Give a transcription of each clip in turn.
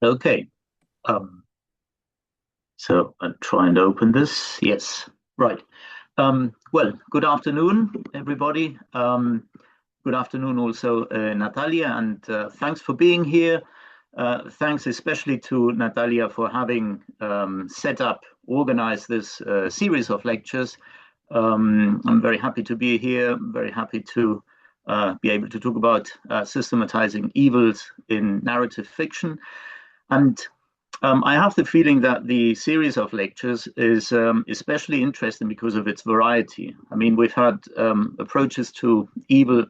Okay, um, so I'll try and open this. Yes, right. Well, good afternoon, everybody. Good afternoon also, Natalia, and thanks for being here. Thanks especially to Natalia for having set up, organized this series of lectures. I'm very happy to be here, very happy to be able to talk about systematizing evils in narrative fiction. And I have the feeling that the series of lectures is especially interesting because of its variety. I mean, we've had approaches to evil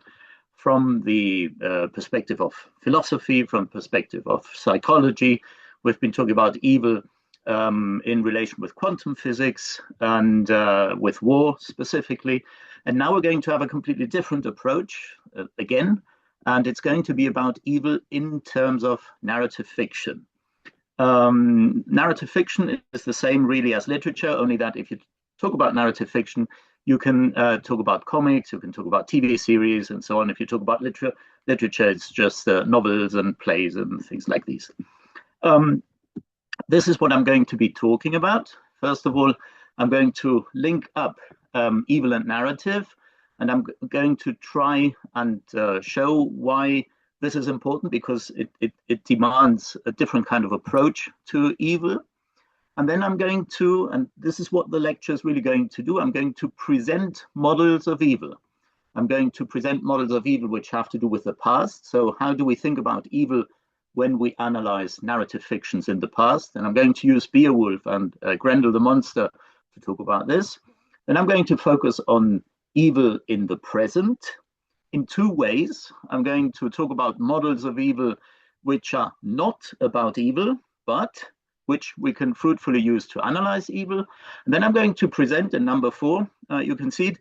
from the perspective of philosophy, from perspective of psychology. We've been talking about evil in relation with quantum physics and with war specifically. And now we're going to have a completely different approach again, and it's going to be about evil in terms of narrative fiction. Narrative fiction is the same really as literature, only that if you talk about narrative fiction, you can talk about comics, you can talk about TV series and so on. If you talk about literature, it's just novels and plays and things like these. This is what I'm going to be talking about. First of all, I'm going to link up evil and narrative, and I'm going to try and show why this is important, because it demands a different kind of approach to evil. And then I'm going to, and this is what the lecture is really going to do, I'm going to present models of evil. I'm going to present models of evil which have to do with the past. So how do we think about evil when we analyze narrative fictions in the past? And I'm going to use Beowulf and Grendel the monster to talk about this. And I'm going to focus on evil in the present in two ways. I'm going to talk about models of evil which are not about evil, but which we can fruitfully use to analyze evil. And then I'm going to present in number 4, you can see it,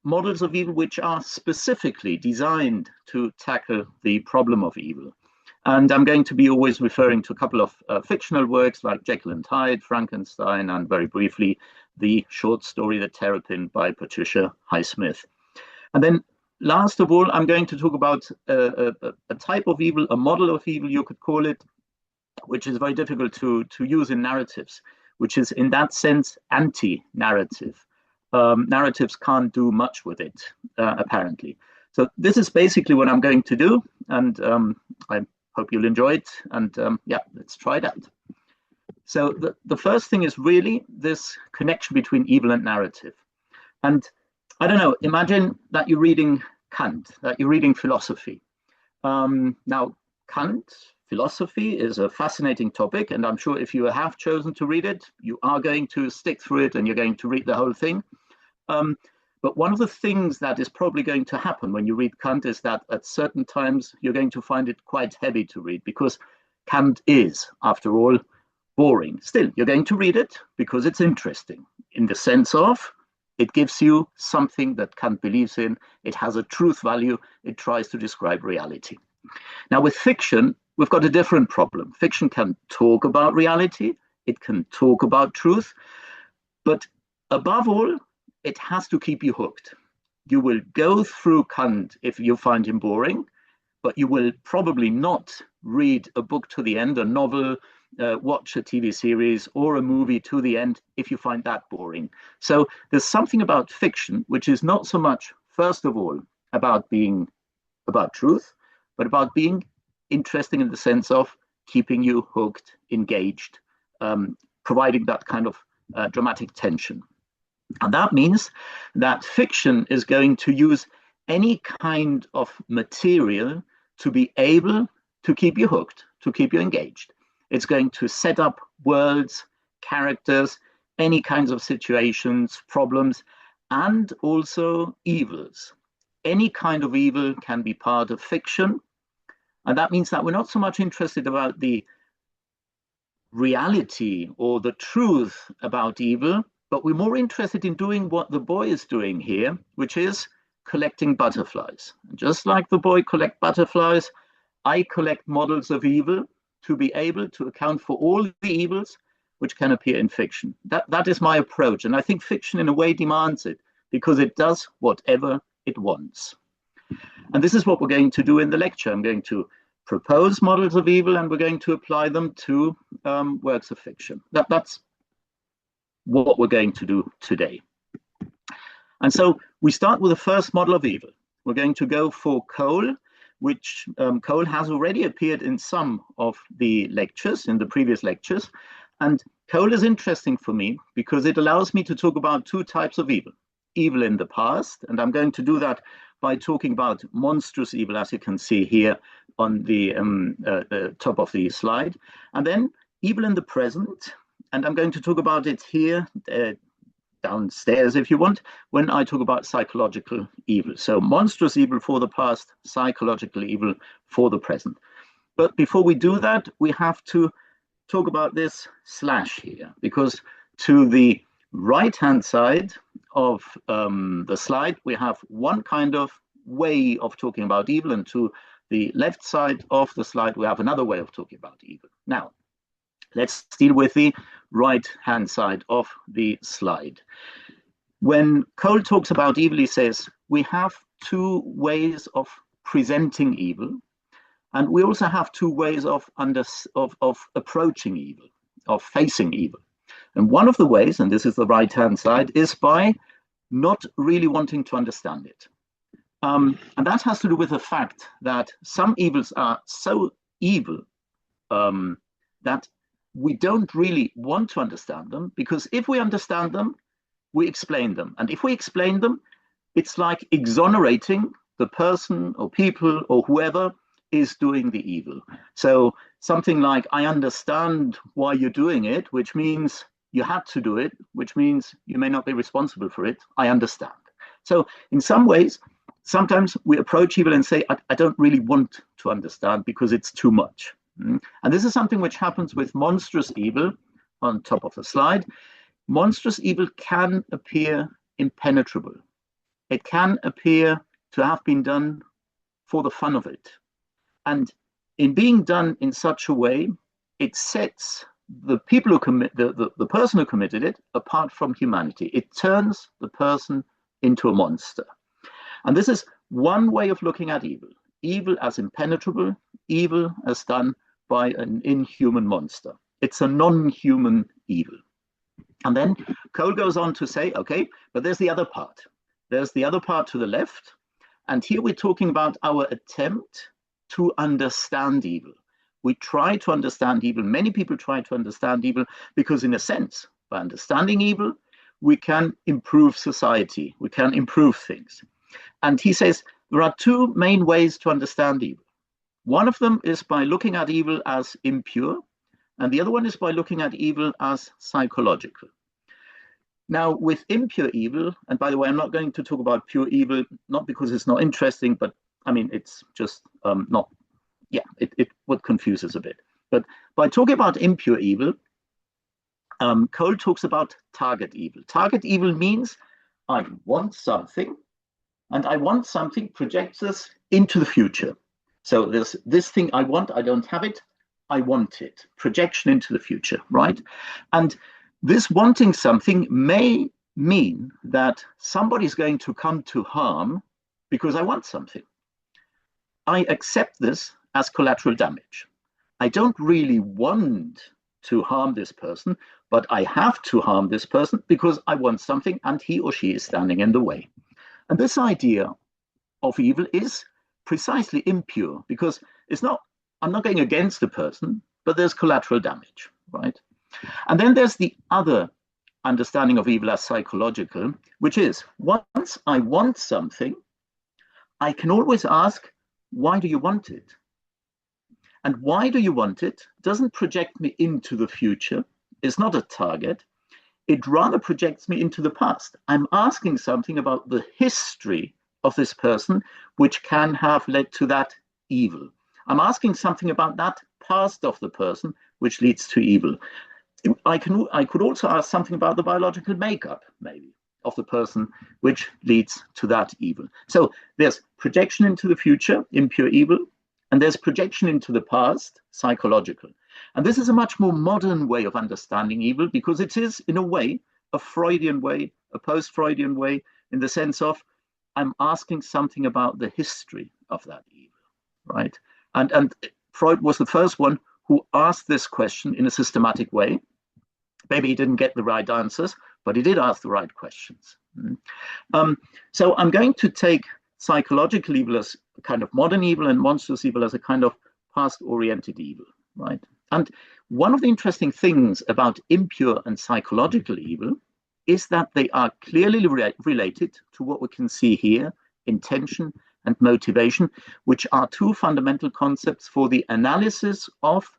models of evil which are specifically designed to tackle the problem of evil. And I'm going to be always referring to a couple of fictional works like Jekyll and Hyde, Frankenstein, and very briefly, the short story, The Terrapin by Patricia Highsmith. And then last of all, I'm going to talk about a type of evil, a model of evil, you could call it, which is very difficult to use in narratives, which is in that sense anti-narrative. Narratives can't do much with it, apparently. So this is basically what I'm going to do, and I hope you'll enjoy it. And yeah, let's try that. So the first thing is really this connection between evil and narrative. And I don't know, imagine that you're reading Kant, that you're reading philosophy. Now, Kant, philosophy is a fascinating topic, and I'm sure if you have chosen to read it, you are going to stick through it and you're going to read the whole thing. But one of the things that is probably going to happen when you read Kant is that at certain times you're going to find it quite heavy to read, because Kant is, after all, boring. Still, you're going to read it because it's interesting, in the sense of it gives you something that Kant believes in. It has a truth value. It tries to describe reality. Now, with fiction, we've got a different problem. Fiction can talk about reality. It can talk about truth. But above all, it has to keep you hooked. You will go through Kant if you find him boring, but you will probably not read a book to the end, a novel, watch a TV series or a movie to the end if you find that boring. So there's something about fiction which is not so much, first of all, about being about truth, but about being interesting in the sense of keeping you hooked, engaged, providing that kind of dramatic tension. And that means that fiction is going to use any kind of material to be able to keep you hooked, to keep you engaged. It's going to set up worlds, characters, any kinds of situations, problems, and also evils. Any kind of evil can be part of fiction. And that means that we're not so much interested about the reality or the truth about evil, but we're more interested in doing what the boy is doing here, which is collecting butterflies. And just like the boy collects butterflies, I collect models of evil to be able to account for all the evils which can appear in fiction. That is my approach. And I think fiction in a way demands it, because it does whatever it wants. And this is what we're going to do in the lecture. I'm going to propose models of evil, and we're going to apply them to works of fiction. That's what we're going to do today. And so we start with the first model of evil. We're going to go for coal, which coal has already appeared in some of the lectures, in the previous lectures. And coal is interesting for me because it allows me to talk about two types of evil. Evil in the past, and I'm going to do that by talking about monstrous evil, as you can see here on the top of the slide. And then evil in the present, and I'm going to talk about it here, downstairs if you want, when I talk about psychological evil. So monstrous evil for the past, psychological evil for the present. But before we do that, we have to talk about this slash here, because to the right-hand side of the slide, we have one kind of way of talking about evil, and to the left side of the slide, we have another way of talking about evil. Now, let's deal with the right-hand side of the slide. When Cole talks about evil, he says, we have two ways of presenting evil, and we also have two ways of approaching evil, of facing evil. And one of the ways, and this is the right-hand side, is by not really wanting to understand it. And that has to do with the fact that some evils are so evil that we don't really want to understand them, because if we understand them, we explain them. And if we explain them, it's like exonerating the person or people or whoever is doing the evil. So something like, I understand why you're doing it, which means you had to do it, which means you may not be responsible for it. I understand. So in some ways, sometimes we approach evil and say, I don't really want to understand because it's too much. And this is something which happens with monstrous evil on top of the slide. Monstrous evil can appear impenetrable. It can appear to have been done for the fun of it. And in being done in such a way, it sets the people who commit the person who committed it apart from humanity. It turns the person into a monster. And this is one way of looking at evil. Evil as impenetrable, evil as done by an inhuman monster. It's a non-human evil. And then Cole goes on to say, okay, but there's the other part. There's the other part to the left. And here we're talking about our attempt to understand evil. We try to understand evil. Many people try to understand evil because, in a sense, by understanding evil, we can improve society. We can improve things. And he says there are two main ways to understand evil. One of them is by looking at evil as impure, and the other one is by looking at evil as psychological. Now, with impure evil, and by the way, I'm not going to talk about pure evil, not because it's not interesting, but I mean, it's just not, yeah, it would confuse us a bit. But by talking about impure evil, Cole talks about target evil. Target evil means I want something, and I want something projects us into the future. So there's this thing I want, I don't have it, I want it. Projection into the future, right? And this wanting something may mean that somebody's going to come to harm because I want something. I accept this as collateral damage. I don't really want to harm this person, but I have to harm this person because I want something and he or she is standing in the way. And this idea of evil is precisely impure because it's not, I'm not going against the person, but there's collateral damage, right? And then there's the other understanding of evil as psychological, which is once I want something, I can always ask, why do you want it? And why do you want it doesn't project me into the future. It's not a target. It rather projects me into the past. I'm asking something about the history of this person, which can have led to that evil. I'm asking something about that past of the person, which leads to evil. I could also ask something about the biological makeup, maybe, of the person, which leads to that evil. So there's projection into the future, impure evil, and there's projection into the past, psychological. And this is a much more modern way of understanding evil because it is, in a way, a Freudian way, a post-Freudian way, in the sense of I'm asking something about the history of that evil, right? And Freud was the first one who asked this question in a systematic way. Maybe he didn't get the right answers, but he did ask the right questions. So I'm going to take psychological evil as a kind of modern evil and monstrous evil as a kind of past-oriented evil, right? And one of the interesting things about impure and psychological evil is that they are clearly related to what we can see here, intention and motivation, which are two fundamental concepts for the analysis of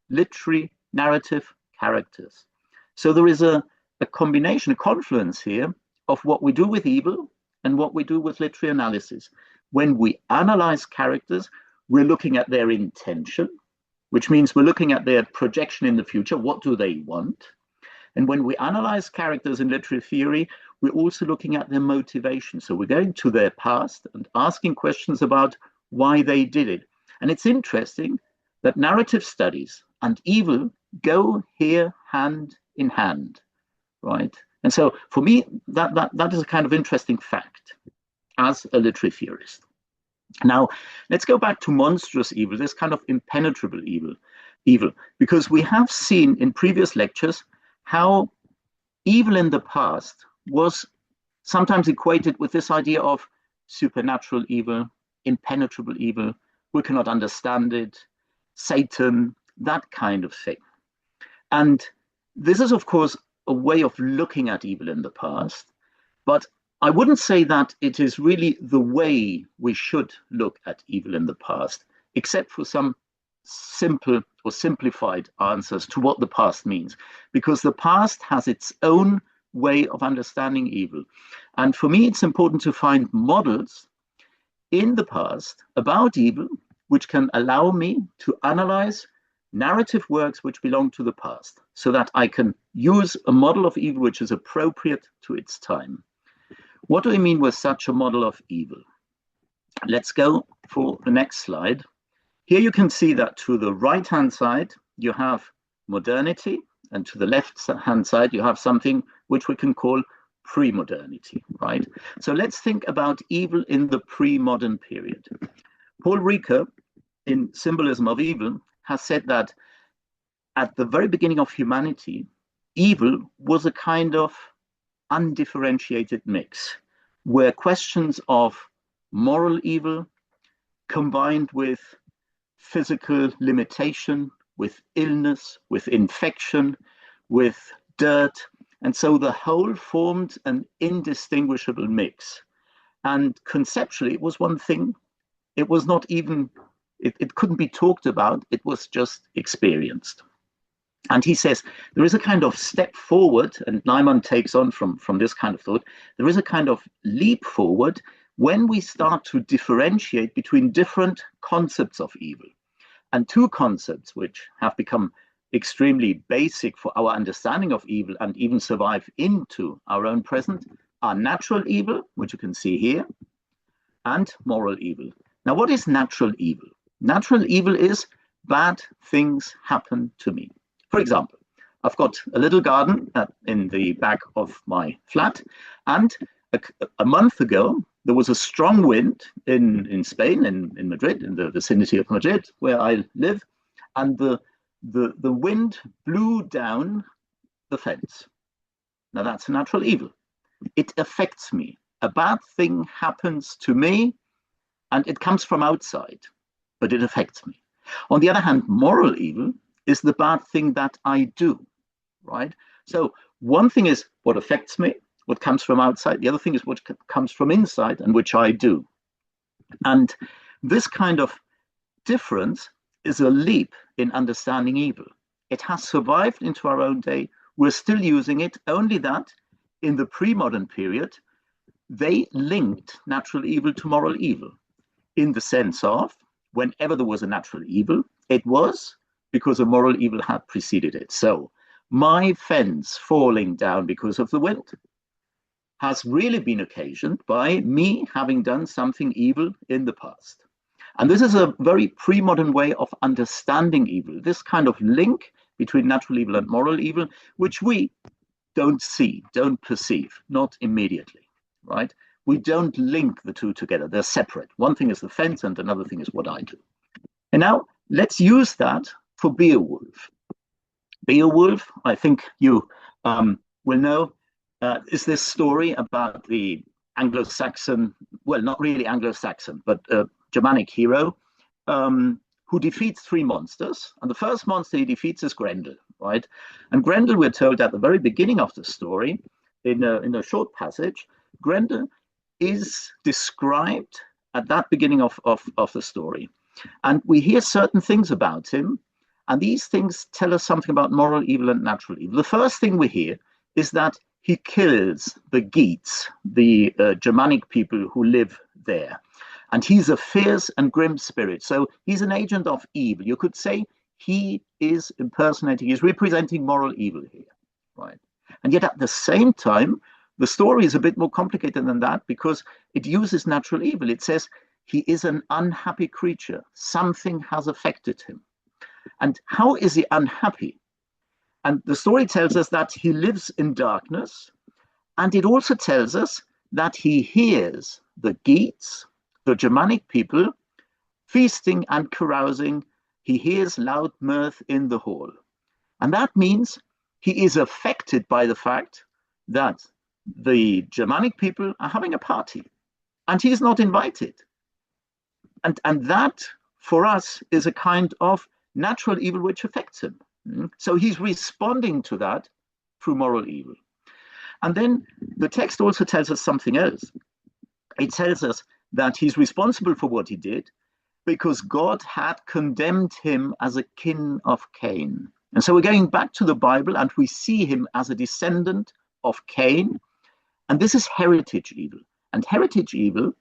literary narrative characters. So there is a combination, a confluence here of what we do with evil and what we do with literary analysis. When we analyze characters, we're looking at their intention, which means we're looking at their projection in the future. What do they want? And when we analyze characters in literary theory, we're also looking at their motivation. So we're going to their past and asking questions about why they did it. And it's interesting that narrative studies and evil go here hand in hand, right? And so for me, that is a kind of interesting fact as a literary theorist. Now, let's go back to monstrous evil, this kind of impenetrable evil, because we have seen in previous lectures how evil in the past was sometimes equated with this idea of supernatural evil, impenetrable evil, we cannot understand it, Satan, that kind of thing. And this is, of course, a way of looking at evil in the past, but I wouldn't say that it is really the way we should look at evil in the past, except for some simple or simplified answers to what the past means, because the past has its own way of understanding evil. And for me, it's important to find models in the past about evil, which can allow me to analyze narrative works which belong to the past, so that I can use a model of evil which is appropriate to its time. What do I mean with such a model of evil? Let's go for the next slide. Here you can see that to the right-hand side, you have modernity, and to the left-hand side, you have something which we can call pre-modernity, right? So let's think about evil in the pre-modern period. Paul Ricoeur, in Symbolism of Evil, has said that at the very beginning of humanity, evil was a kind of undifferentiated mix, where questions of moral evil combined with physical limitation, with illness, with infection, with dirt. And so the whole formed an indistinguishable mix. And conceptually, it was one thing. It was not even, it couldn't be talked about. It was just experienced. And he says, there is a kind of step forward, and Naiman takes on from this kind of thought, there is a kind of leap forward when we start to differentiate between different concepts of evil. And two concepts which have become extremely basic for our understanding of evil and even survive into our own present are natural evil, which you can see here, and moral evil. Now, what is natural evil? Natural evil is bad things happen to me. For example, I've got a little garden in the back of my flat, and a month ago, there was a strong wind in Spain, in Madrid, in the vicinity of Madrid, where I live, and the wind blew down the fence. Now, that's a natural evil. It affects me. A bad thing happens to me, and it comes from outside, but it affects me. On the other hand, moral evil is the bad thing that I do, right? So one thing is what affects me, what comes from outside. The other thing is what comes from inside and which I do. And this kind of difference is a leap in understanding evil. It has survived into our own day. We're still using it, only that in the pre-modern period, they linked natural evil to moral evil in the sense of whenever there was a natural evil, it was because a moral evil had preceded it. So my fence falling down because of the wind has really been occasioned by me having done something evil in the past. And this is a very pre-modern way of understanding evil, this kind of link between natural evil and moral evil, which we don't see, don't perceive, not immediately, right? We don't link the two together, they're separate. One thing is the fence and another thing is what I do. And now let's use that for Beowulf. Beowulf, I think you will know, is this story about the Anglo-Saxon, well, not really Anglo-Saxon, but Germanic hero who defeats three monsters. And the first monster he defeats is Grendel, right? And Grendel, we're told at the very beginning of the story, in a short passage, Grendel is described at that beginning of the story. And we hear certain things about him, and these things tell us something about moral evil and natural evil. The first thing we hear is that he kills the Geats, the Germanic people who live there. And he's a fierce and grim spirit. So he's an agent of evil. You could say he is impersonating, he's representing moral evil here, right? And yet at the same time, the story is a bit more complicated than that because it uses natural evil. It says he is an unhappy creature. Something has affected him. And how is he unhappy? And the story tells us that he lives in darkness. And it also tells us that he hears the Geats, the Germanic people, feasting and carousing. He hears loud mirth in the hall. And that means he is affected by the fact that the Germanic people are having a party and he's not invited. And that, for us, is a kind of natural evil which affects him. So he's responding to that through moral evil. And then the text also tells us something else. It tells us that he's responsible for what he did because God had condemned him as a kin of Cain. And so we're going back to the Bible and we see him as a descendant of Cain. And this is heritage evil. And heritage evil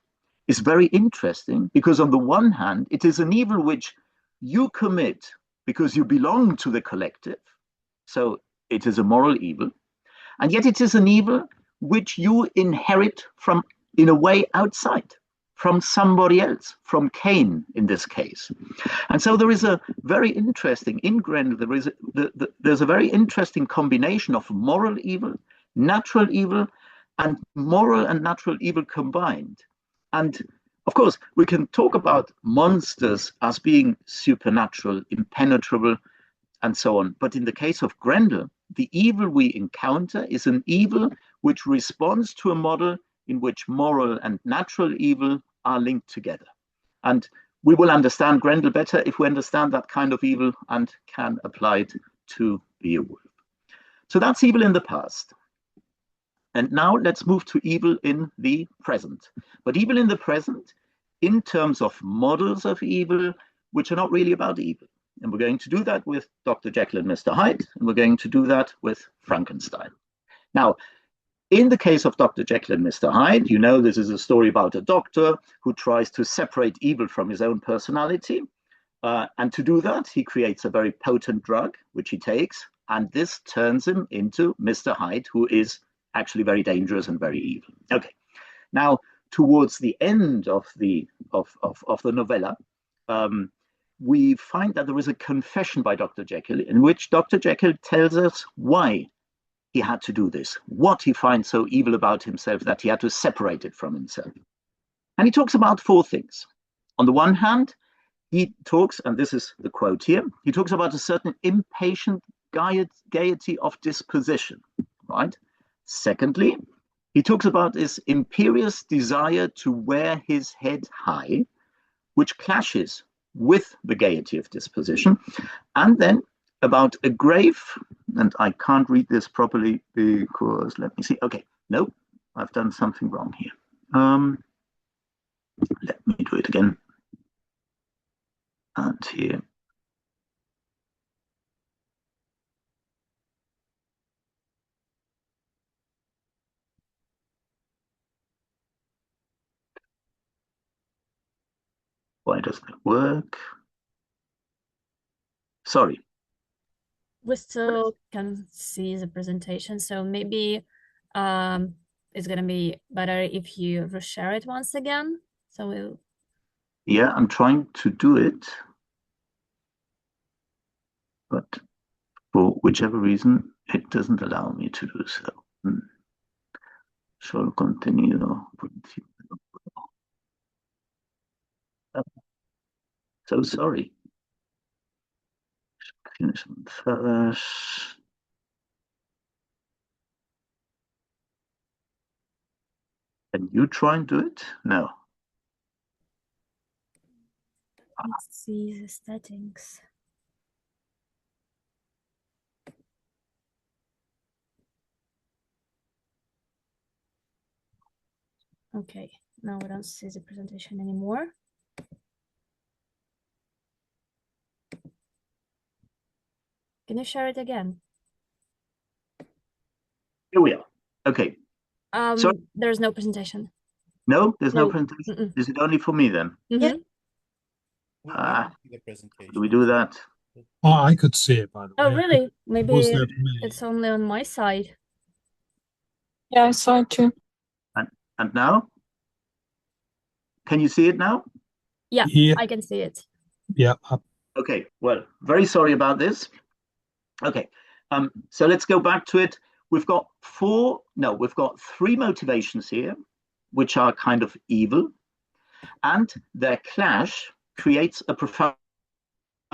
is very interesting because on the one hand, it is an evil which you commit because you belong to the collective. So it is a moral evil. And yet it is an evil which you inherit from, in a way, outside, from somebody else, from Cain in this case. And so there is a very interesting, in Grendel, there's a very interesting combination of moral evil, natural evil, and moral and natural evil combined. And of course, we can talk about monsters as being supernatural, impenetrable, and so on. But in the case of Grendel, the evil we encounter is an evil which responds to a model in which moral and natural evil are linked together. And we will understand Grendel better if we understand that kind of evil and can apply it to Beowulf. So that's evil in the past. And now let's move to evil in the present. But evil in the present in terms of models of evil, which are not really about evil. And we're going to do that with Dr. Jekyll and Mr. Hyde, and we're going to do that with Frankenstein. Now, in the case of Dr. Jekyll and Mr. Hyde, you know this is a story about a doctor who tries to separate evil from his own personality. And to do that, he creates a very potent drug, which he takes, and this turns him into Mr. Hyde, who is actually very dangerous and very evil. Okay, now towards the end of the novella, we find that there is a confession by Dr. Jekyll in which Dr. Jekyll tells us why he had to do this, what he finds so evil about himself that he had to separate it from himself. And he talks about four things. On the one hand, he talks, and this is the quote here, he talks about a certain impatient gaiety of disposition, right? Secondly, he talks about his imperious desire to wear his head high, which clashes with the gaiety of disposition. And then about a grave, and I can't read this properly because, let me see. Okay, no, I've done something wrong here. Let me do it again. And here. Why doesn't it work? Sorry. We still can see the presentation, so maybe it's gonna be better if you reshare it once again. So we'll... Yeah, I'm trying to do it, but for whichever reason, it doesn't allow me to do so. Shall continue. So sorry. feathers. Can you try and do it? No. Let's see the settings. Okay, now we don't see the presentation anymore. Can you share it again? Here we are. Okay. So there's no presentation. No, there's no No. presentation. Is it only for me then? Mm-hmm. The presentation. Do we do that? Oh, I could see it, by the way. Oh, really? Maybe Was that me? it's only on my side. Yeah, I saw it too. And now? Can you see it now? Yeah, Yeah. I can see it. Yeah. Okay, well, very sorry about this. Okay, so let's go back to it. We've got three motivations here, which are kind of evil, and their clash creates a profound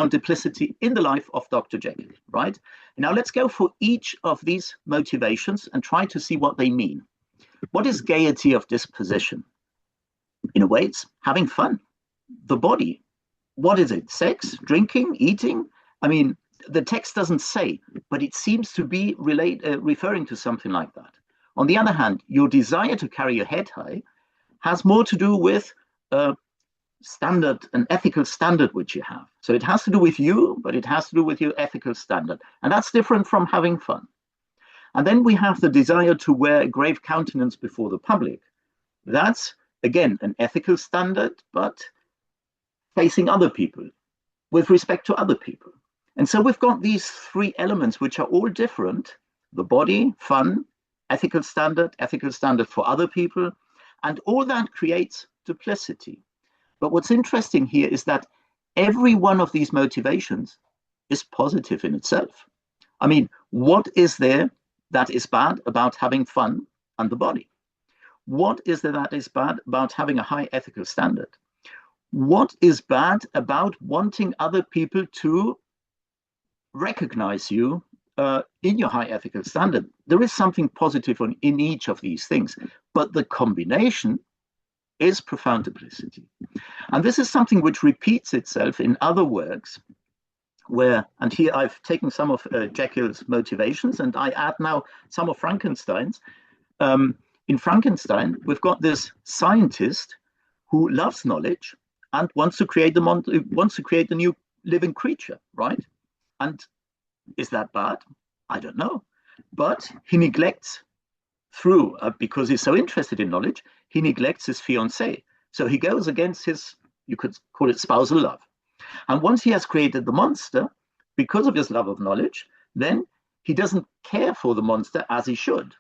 duplicity in the life of Dr. Jekyll, right? Now let's go for each of these motivations and try to see what they mean. What is gaiety of disposition? In a way, it's having fun. The body, what is it? Sex, drinking, eating? I mean, the text doesn't say, but it seems to be referring to something like that. On the other hand, your desire to carry your head high has more to do with standard, an ethical standard which you have. So it has to do with you, but it has to do with your ethical standard. And that's different from having fun. And then we have the desire to wear a grave countenance before the public. That's, again, an ethical standard, but facing other people, with respect to other people. And so we've got these three elements which are all different: the body, fun, ethical standard for other people, and all that creates duplicity. But what's interesting here is that every one of these motivations is positive in itself. I mean, what is there that is bad about having fun and the body? What is there that is bad about having a high ethical standard? What is bad about wanting other people to recognize you in your high ethical standard? There is something positive in each of these things, but the combination is profound duplicity. And this is something which repeats itself in other works where, and here I've taken some of Jekyll's motivations and I add now some of Frankenstein's. In Frankenstein, we've got this scientist who loves knowledge and wants to create a new living creature, right? And is that bad? I don't know. But he neglects because he's so interested in knowledge, he neglects his fiancée. So he goes against his, you could call it spousal love. And once he has created the monster, because of his love of knowledge, then he doesn't care for the monster as he should.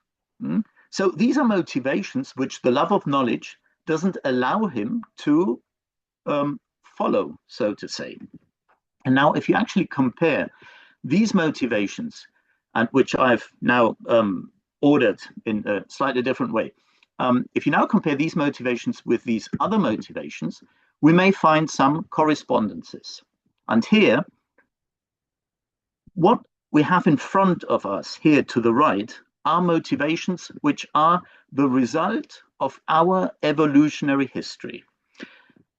So these are motivations which the love of knowledge doesn't allow him to follow, so to say. And now if you actually compare these motivations, and which I've now ordered in a slightly different way, if you now compare these motivations with these other motivations, we may find some correspondences. And here, what we have in front of us here to the right are motivations which are the result of our evolutionary history.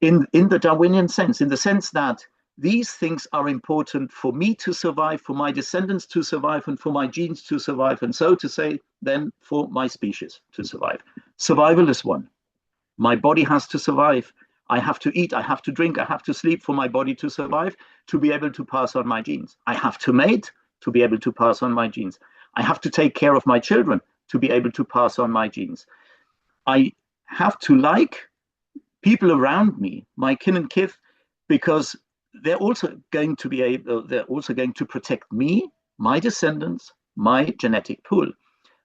In the Darwinian sense, in the sense that these things are important for me to survive, for my descendants to survive, and for my genes to survive, and so to say, then for my species to survive. Survival is one. My body has to survive. I have to eat, I have to drink, I have to sleep for my body to survive, to be able to pass on my genes. I have to mate to be able to pass on my genes. I have to take care of my children to be able to pass on my genes. I have to like people around me, my kin and kith, because they're also going to protect me, my descendants, my genetic pool.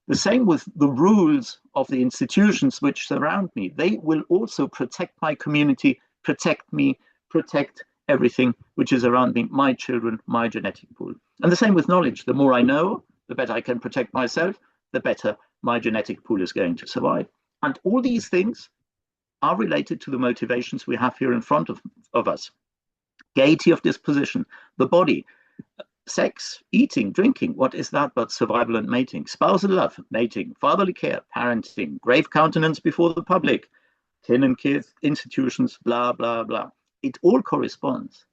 The same with the rules of the institutions which surround me. They will also protect my community, protect me, protect everything which is around me, my children, my genetic pool. And the same with knowledge. The more I know, the better I can protect myself, the better my genetic pool is going to survive. And all these things are related to the motivations we have here in front of us. Gaiety of disposition, the body. sex, eating, drinking, what is that but survival and mating? Spousal love, mating, fatherly care, parenting, grave countenance before the public, kin and kith, institutions, blah, blah, blah. It all corresponds.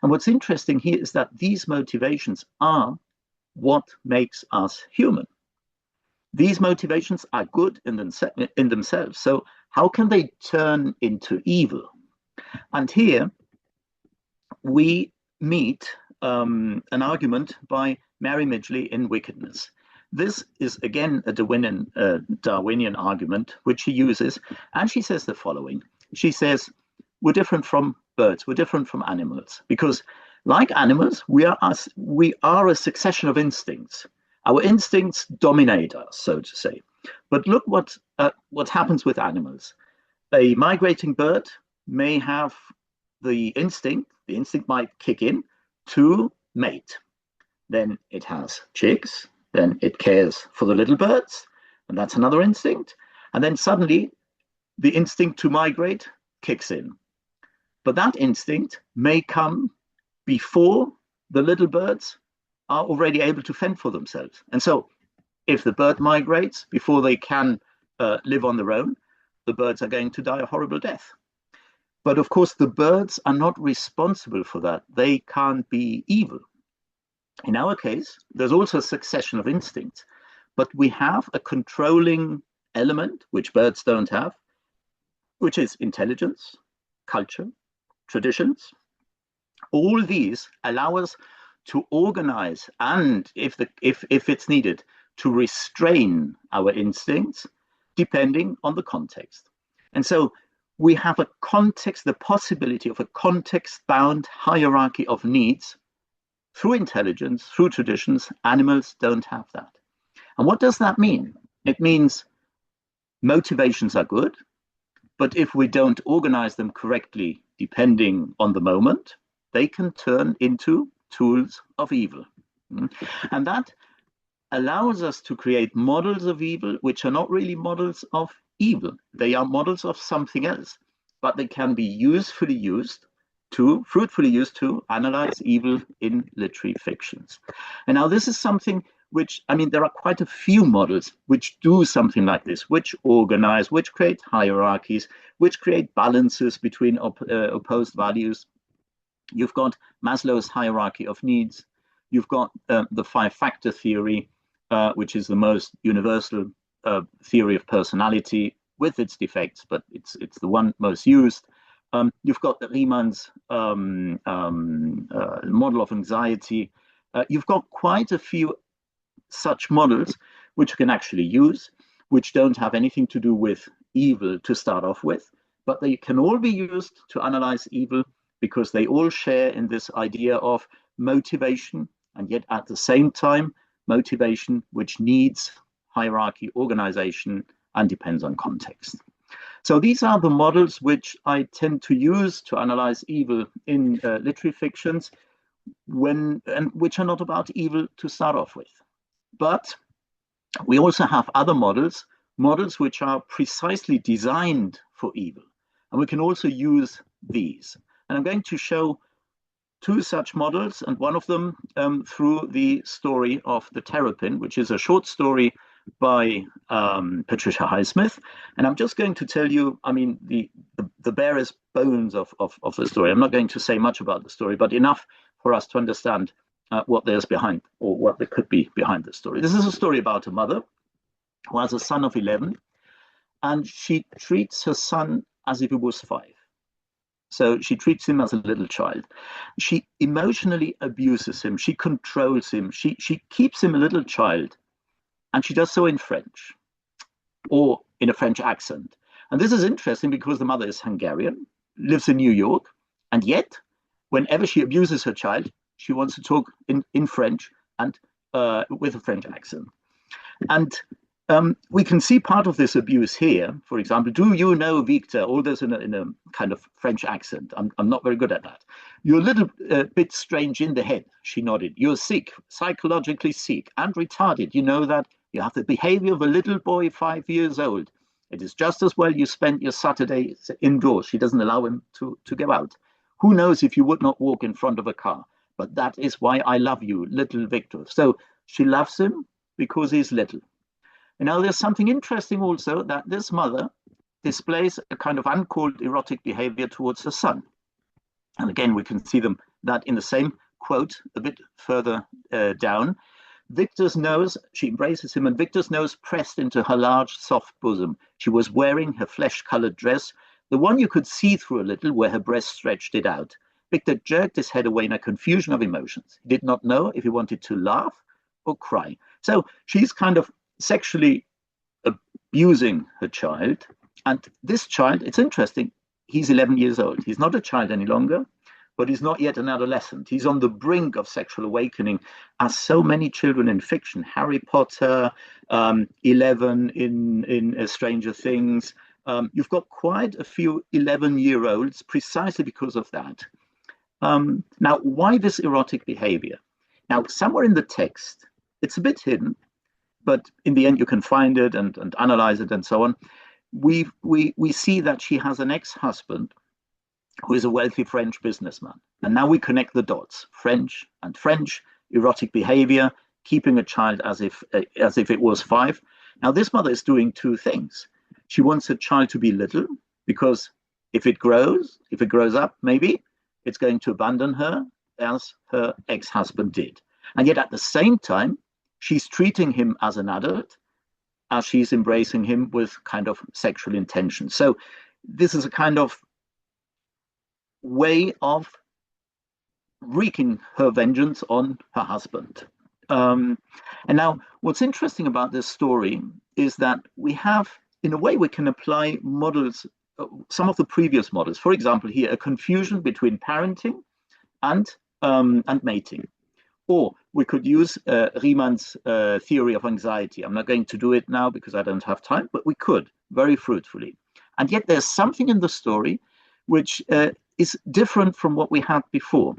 And what's interesting here is that these motivations are what makes us human. These motivations are good in themselves. So how can they turn into evil? And here we meet an argument by Mary Midgley in Wickedness. This is, again, a Darwinian argument, which she uses, and she says the following. She says, we're different from birds, we're different from animals, because like animals, we are a succession of instincts. Our instincts dominate us, so to say. But look what happens with animals. A migrating bird may have the instinct might kick in to mate. Then it has chicks, then it cares for the little birds, and that's another instinct. And then suddenly the instinct to migrate kicks in. But that instinct may come before the little birds are already able to fend for themselves. And so if the bird migrates before they can live on their own, the birds are going to die a horrible death. But of course, the birds are not responsible for that. They can't be evil. In our case, there's also a succession of instincts, but we have a controlling element, which birds don't have, which is intelligence, culture, traditions. All these allow us to organize and, if it's needed, to restrain our instincts depending on the context. And so we have a context, the possibility of a context-bound hierarchy of needs through intelligence, through traditions. Animals don't have that. And what does that mean? It means motivations are good, but if we don't organize them correctly, depending on the moment, they can turn into tools of evil. And that allows us to create models of evil, which are not really models of evil. They are models of something else, but they can be fruitfully used to analyze evil in literary fictions. And now this is something which, I mean, there are quite a few models which do something like this, which organize, which create hierarchies, which create balances between opposed values. You've got Maslow's hierarchy of needs. You've got the five-factor theory, which is the most universal theory of personality with its defects, but it's the one most used. You've got Riemann's model of anxiety. You've got quite a few such models which you can actually use, which don't have anything to do with evil to start off with, but they can all be used to analyze evil because they all share in this idea of motivation, and yet at the same time, motivation which needs hierarchy, organization, and depends on context. So these are the models which I tend to use to analyze evil in literary fictions, and which are not about evil to start off with. But we also have other models which are precisely designed for evil. And we can also use these. And I'm going to show two such models, and one of them through the story of the Terrapin, which is a short story by Patricia Highsmith. And I'm just going to tell you, I mean, the barest bones of the story. I'm not going to say much about the story, but enough for us to understand what there's behind, or what there could be behind the story. This is a story about a mother who has a son of 11, and she treats her son as if he was 5. So she treats him as a little child. She emotionally abuses him. She controls him. She keeps him a little child. And she does so in French, or in a French accent. And this is interesting because the mother is Hungarian, lives in New York, and yet, whenever she abuses her child, she wants to talk in French and with a French accent. And we can see part of this abuse here. For example, do you know, Victor? All this in a kind of French accent. I'm not very good at that. You're a little bit strange in the head, she nodded. You're sick, psychologically sick and retarded. You know that? You have the behavior of a little boy 5 years old. It is just as well you spent your Saturdays indoors. She doesn't allow him to go out. Who knows if you would not walk in front of a car? but that is why I love you, little Victor. So she loves him because he's little. And now there's something interesting also, that this mother displays a kind of uncalled erotic behavior towards her son. And again, we can see that in the same quote a bit further down. Victor's nose, she embraces him, and Victor's nose pressed into her large, soft bosom. She was wearing her flesh-colored dress, the one you could see through a little where her breast stretched it out. Victor jerked his head away in a confusion of emotions. He did not know if he wanted to laugh or cry. So she's kind of sexually abusing her child. And this child, it's interesting, he's 11 years old. He's not a child any longer, but he's not yet an adolescent. He's on the brink of sexual awakening, as so many children in fiction. Harry Potter, 11 in Stranger Things. You've got quite a few 11-year-olds precisely because of that. Now, why this erotic behavior? Now, somewhere in the text, it's a bit hidden, but in the end you can find it and analyze it and so on. We see that she has an ex-husband who is a wealthy French businessman. And now we connect the dots. French, erotic behavior, keeping a child as if it was 5. Now this mother is doing two things. She wants her child to be little, because if it grows up, maybe it's going to abandon her as her ex-husband did. And yet at the same time, she's treating him as an adult, as she's embracing him with kind of sexual intention. So this is a kind of way of wreaking her vengeance on her husband. And now what's interesting about this story is that we have, in a way, we can apply models, some of the previous models. For example, here, a confusion between parenting and mating. Or we could use Riemann's theory of anxiety. I'm not going to do it now because I don't have time, but we could very fruitfully. And yet there's something in the story which is different from what we had before.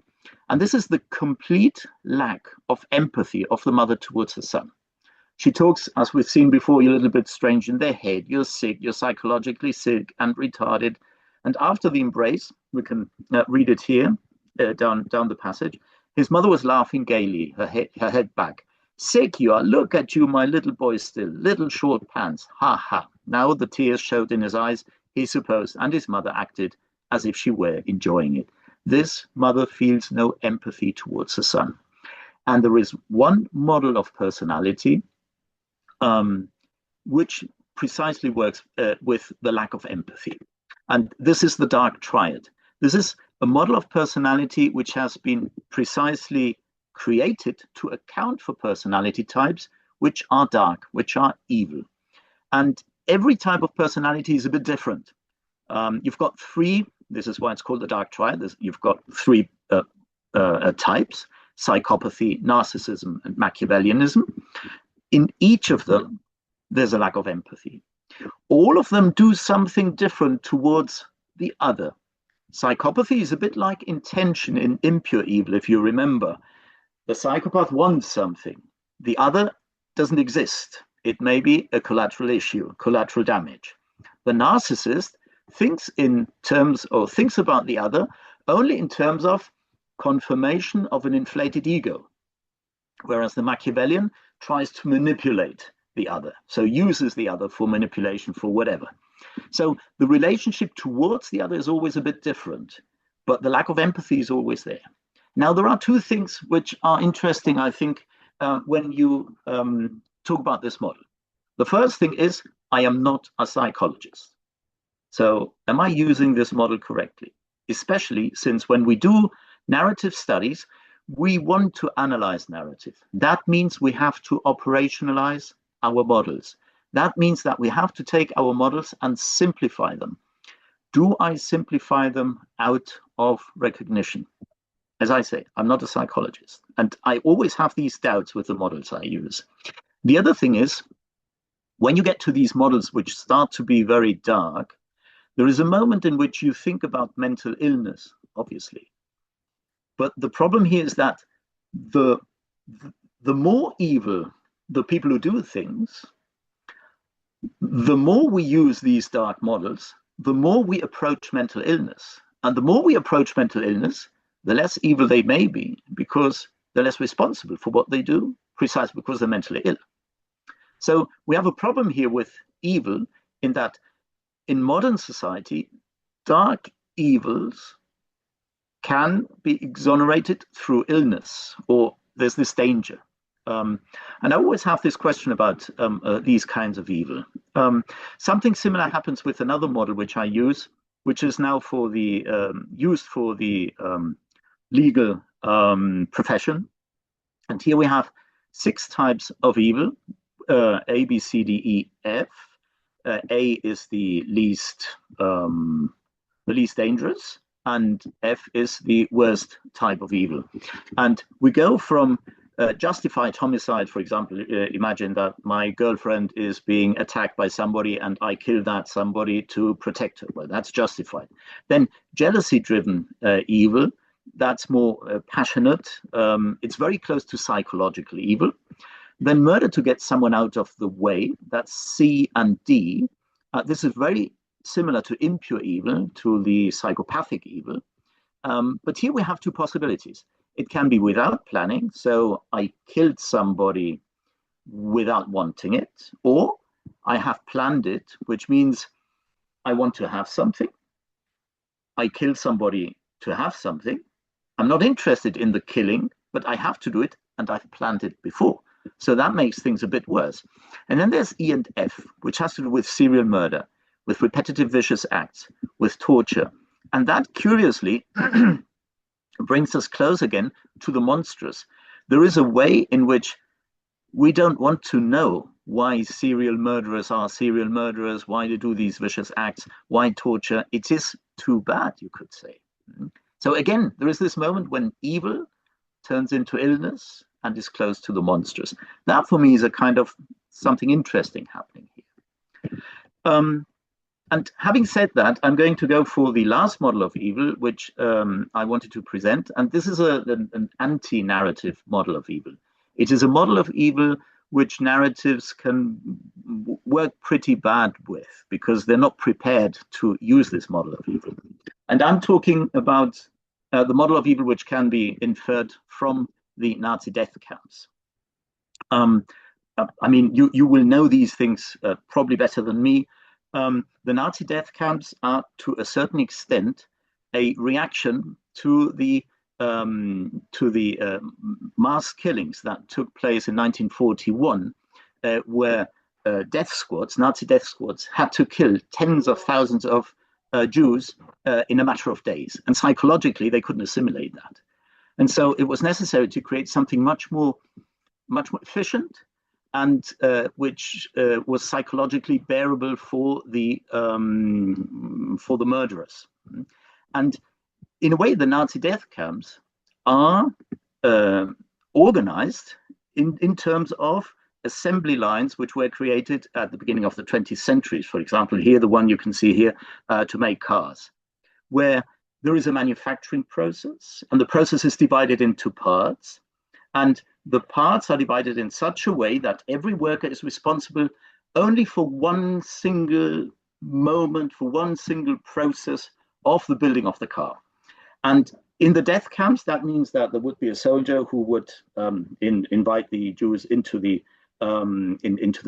And this is the complete lack of empathy of the mother towards her son. She talks, as we've seen before, you're a little bit strange in their head, you're sick, you're psychologically sick and retarded. And after the embrace, we can read it here, down the passage. His mother was laughing gaily, her head back. Sick you are, look at you, my little boy still, little short pants, ha ha. Now the tears showed in his eyes, he supposed, and his mother acted as if she were enjoying it. This mother feels no empathy towards her son. And there is one model of personality which precisely works with the lack of empathy. And this is the dark triad. This is a model of personality which has been precisely created to account for personality types which are dark, which are evil. And every type of personality is a bit different. You've got 3, this is why it's called the dark triad. You've got 3 types: psychopathy, narcissism, and Machiavellianism. In each of them, there's a lack of empathy. All of them do something different towards the other. Psychopathy is a bit like intention in impure evil, if you remember. The psychopath wants something. The other doesn't exist. It may be a collateral issue, collateral damage. The narcissist thinks in terms, or thinks about the other only in terms of confirmation of an inflated ego, whereas the Machiavellian tries to manipulate the other, so uses the other for manipulation, for whatever. So the relationship towards the other is always a bit different, but the lack of empathy is always there. Now, there are 2 things which are interesting, I think, when you talk about this model. The first thing is, I am not a psychologist. So am I using this model correctly? Especially since when we do narrative studies, we want to analyze narrative. That means we have to operationalize our models. That means that we have to take our models and simplify them. Do I simplify them out of recognition? As I say, I'm not a psychologist, and I always have these doubts with the models I use. The other thing is, when you get to these models which start to be very dark, there is a moment in which you think about mental illness, obviously. But the problem here is that the more evil the people who do things, the more we use these dark models, the more we approach mental illness. And the more we approach mental illness, the less evil they may be, because they're less responsible for what they do, precisely because they're mentally ill. So we have a problem here with evil in that in modern society, dark evils can be exonerated through illness, or there's this danger. And I always have this question about these kinds of evil. Something similar happens with another model which I use, which is now for the used for the legal profession. And here we have 6 types of evil: A, B, C, D, E, F. A is the least dangerous, and F is the worst type of evil. And we go from justified homicide, for example. Imagine that my girlfriend is being attacked by somebody and I kill that somebody to protect her. Well, that's justified. Then jealousy-driven evil, that's more passionate. It's very close to psychological evil. Then murder to get someone out of the way, that's C and D. This is very similar to impure evil, to the psychopathic evil. But here we have 2 possibilities. It can be without planning, so I killed somebody without wanting it, or I have planned it, which means I want to have something. I kill somebody to have something. I'm not interested in the killing, but I have to do it, and I've planned it before. So that makes things a bit worse. And then there's E and F, which has to do with serial murder, with repetitive vicious acts, with torture. And that, curiously, brings us close again to the monstrous. There is a way in which we don't want to know why serial murderers are serial murderers, why they do these vicious acts, why torture. It is too bad, you could say. So again, there is this moment when evil turns into illness and is close to the monstrous. That, for me, is a kind of something interesting happening here. And having said that, I'm going to go for the last model of evil, which I wanted to present. And this is an anti-narrative model of evil. It is a model of evil which narratives can work pretty bad with, because they're not prepared to use this model of evil. And I'm talking about the model of evil which can be inferred from the Nazi death camps. I mean, you will know these things probably better than me. The Nazi death camps are, to a certain extent, a reaction to the mass killings that took place in 1941, where death squads, Nazi death squads, had to kill tens of thousands of Jews in a matter of days. And psychologically, they couldn't assimilate that. And so it was necessary to create something much more efficient, and which was psychologically bearable for the murderers. And in a way, the Nazi death camps are organized in terms of assembly lines which were created at the beginning of the 20th century. For example, here, the one you can see here, to make cars, where there is a manufacturing process, and the process is divided into parts. And the parts are divided in such a way that every worker is responsible only for one single moment, for one single process of the building of the car. And in the death camps, that means that there would be a soldier who would invite the Jews into the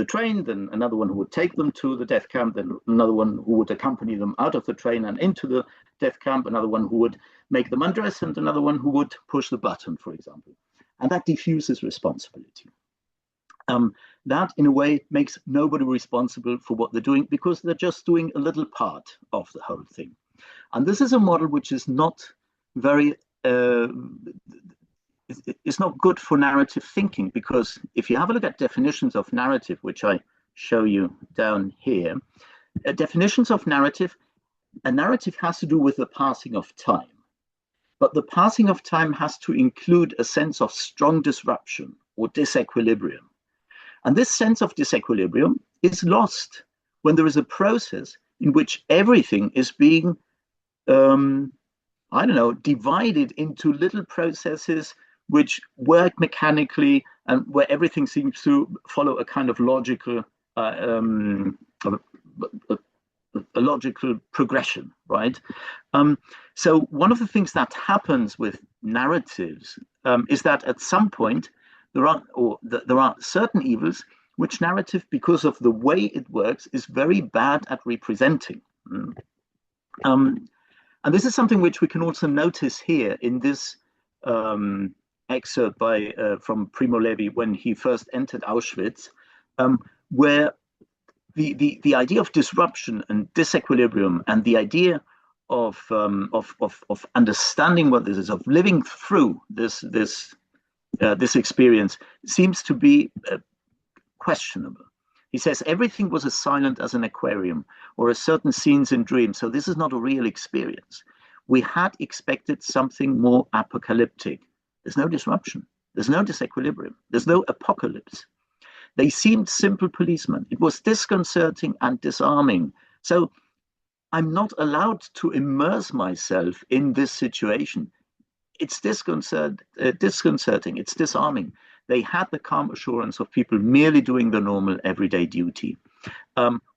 train, then another one who would take them to the death camp, then another one who would accompany them out of the train and into the death camp, another one who would make them undress, and another one who would push the button, for example. And that diffuses responsibility. That, in a way, makes nobody responsible for what they're doing, because they're just doing a little part of the whole thing. And this is a model which is not very, it's not good for narrative thinking, because if you have a look at definitions of narrative, which I show you down here, definitions of narrative, a narrative has to do with the passing of time. But the passing of time has to include a sense of strong disruption or disequilibrium. And this sense of disequilibrium is lost when there is a process in which everything is being, divided into little processes which work mechanically, and where everything seems to follow a kind of logical, a logical progression, right? So one of the things that happens with narratives is that at some point there are certain evils which narrative, because of the way it works, is very bad at representing. And this is something which we can also notice here in this excerpt from Primo Levi when he first entered Auschwitz, where the idea of disruption and disequilibrium and the idea of understanding what this is, of living through this experience, seems to be questionable. He says everything was as silent as an aquarium or as certain scenes in dreams. So this is not a real experience. We had expected something more apocalyptic. There's no disruption. There's no disequilibrium. There's no apocalypse. They seemed simple policemen. It was disconcerting and disarming. So I'm not allowed to immerse myself in this situation. It's disconcerting. It's disarming. They had the calm assurance of people merely doing the normal everyday duty.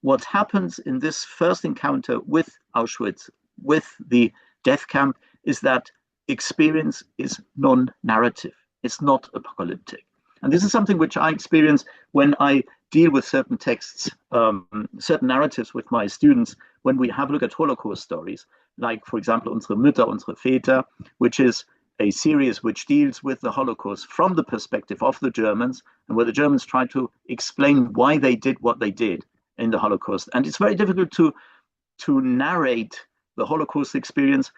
What happens in this first encounter with Auschwitz, with the death camp, is that experience is non-narrative. It's not apocalyptic. And this is something which I experience when I deal with certain texts, certain narratives with my students, when we have a look at Holocaust stories, like, for example, Unsere Mütter, Unsere Väter, which is a series which deals with the Holocaust from the perspective of the Germans, and where the Germans try to explain why they did what they did in the Holocaust. And it's very difficult to narrate the Holocaust experience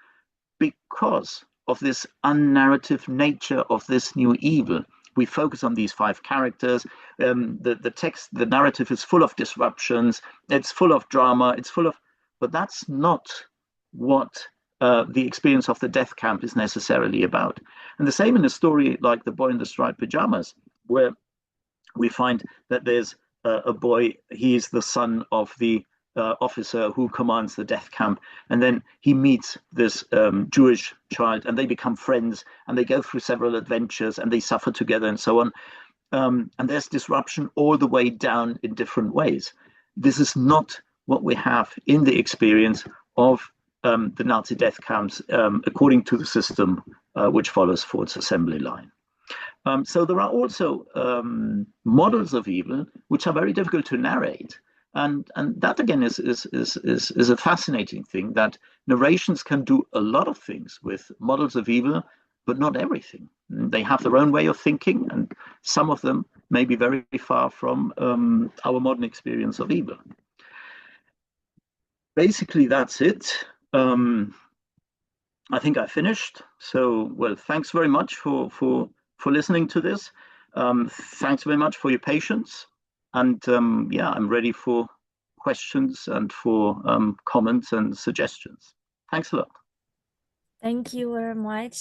because of this unnarrative nature of this new evil. We focus on these 5 characters. The text, the narrative is full of disruptions. It's full of drama. But that's not what the experience of the death camp is necessarily about. And the same in a story like The Boy in the Striped Pajamas, where we find that there's a boy, he's the son of the officer who commands the death camp, and then he meets this Jewish child, and they become friends, and they go through several adventures, and they suffer together, and so on. And there's disruption all the way down in different ways. This is not what we have in the experience of the Nazi death camps, according to the system which follows Ford's assembly line. So there are also models of evil which are very difficult to narrate, and that again is a fascinating thing, that narrations can do a lot of things with models of evil, but not everything. They have their own way of thinking, and some of them may be very far from our modern experience of evil. Basically, that's it. I think I finished. So, well, thanks very much for listening to this. Thanks very much for your patience. And yeah, I'm ready for questions and for comments and suggestions. Thanks a lot. Thank you very much.